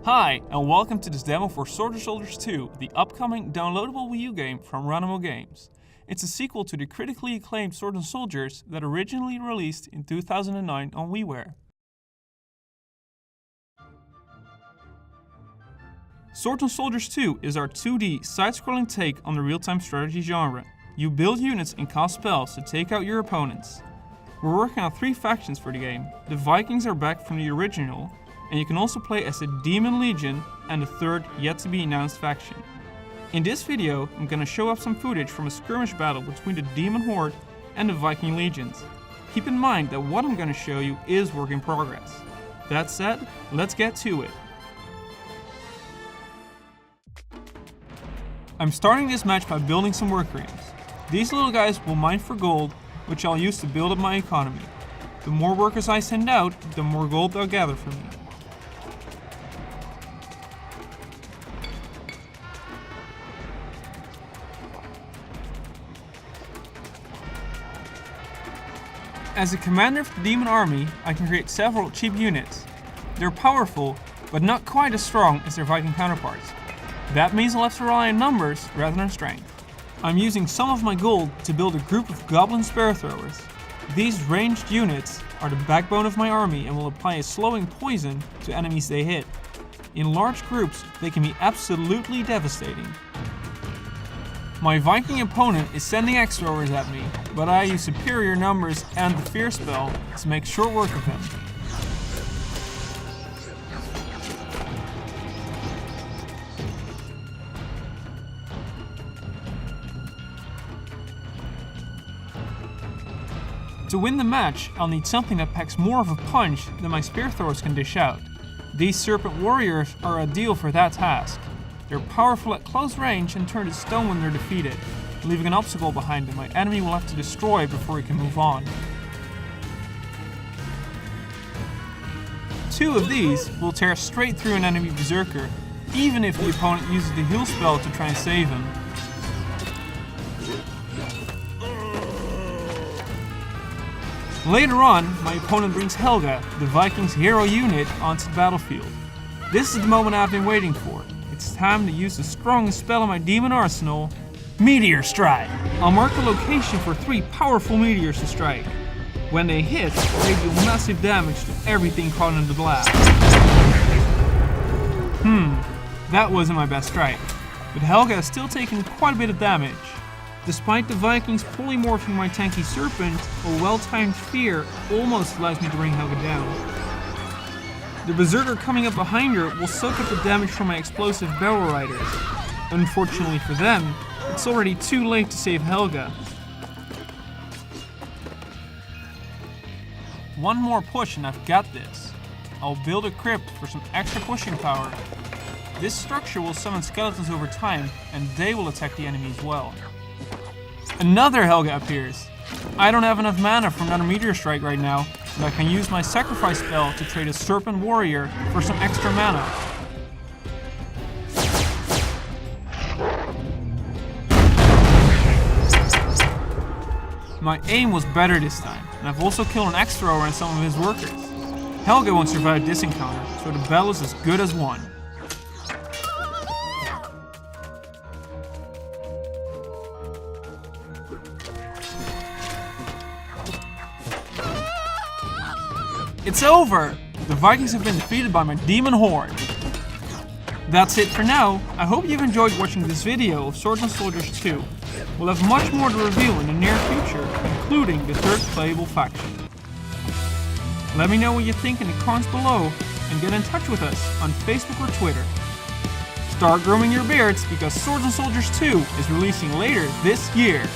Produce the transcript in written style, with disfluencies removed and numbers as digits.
Hi, and welcome to this demo for Soldiers 2, the upcoming downloadable Wii U game from Runamo Games. It's a sequel to the critically acclaimed Sword and Soldiers that originally released in 2009 on WiiWare. Sword and Soldiers 2 is our 2D side-scrolling take on the real-time strategy genre. You build units and cast spells to take out your opponents. We're working on 3 factions for the game. The Vikings are back from the original, and you can also play as the Demon Legion and the third yet-to-be-announced faction. In this video, I'm gonna show off some footage from a skirmish battle between the Demon Horde and the Viking Legions. Keep in mind that what I'm gonna show you is work in progress. That said, let's get to it. I'm starting this match by building some work rings. These little guys will mine for gold, which I'll use to build up my economy. The more workers I send out, the more gold they'll gather for me. As a commander of the Demon Army, I can create several cheap units. They're powerful, but not quite as strong as their Viking counterparts. That means I'll have to rely on numbers rather than strength. I'm using some of my gold to build a group of Goblin Spear Throwers. These ranged units are the backbone of my army and will apply a slowing poison to enemies they hit. In large groups, they can be absolutely devastating. My Viking opponent is sending axe throwers at me, but I use superior numbers and the fear spell to make short work of him. To win the match, I'll need something that packs more of a punch than my spear throwers can dish out. These serpent warriors are ideal for that task. They're powerful at close range and turn to stone when they're defeated, leaving an obstacle behind them my enemy will have to destroy before he can move on. 2 of these will tear straight through an enemy berserker, even if the opponent uses the heal spell to try and save him. Later on, my opponent brings Helga, the Vikings' hero unit, onto the battlefield. This is the moment I've been waiting for. It's time to use the strongest spell in my demon arsenal, Meteor Strike. I'll mark a location for 3 powerful meteors to strike. When they hit, they deal massive damage to everything caught in the blast. That wasn't my best strike, but Helga has still taken quite a bit of damage. Despite the Vikings polymorphing my tanky serpent, a well-timed fear almost allows me to bring Helga down. The berserker coming up behind her will soak up the damage from my explosive barrel riders. Unfortunately for them, it's already too late to save Helga. One more push and I've got this. I'll build a crypt for some extra pushing power. This structure will summon skeletons over time, and they will attack the enemy as well. Another Helga appears. I don't have enough mana for another meteor strike right now, but I can use my sacrifice spell to trade a serpent warrior for some extra mana. My aim was better this time, and I've also killed an axe thrower and some of his workers. Helga won't survive this encounter, so the battle is as good as won. It's over! The Vikings have been defeated by my Demon Horde. That's it for now. I hope you've enjoyed watching this video of Sword and Soldiers 2. We'll have much more to reveal in the near future, including the third playable faction. Let me know what you think in the comments below, and get in touch with us on Facebook or Twitter. Start grooming your beards because Sword and Soldiers 2 is releasing later this year.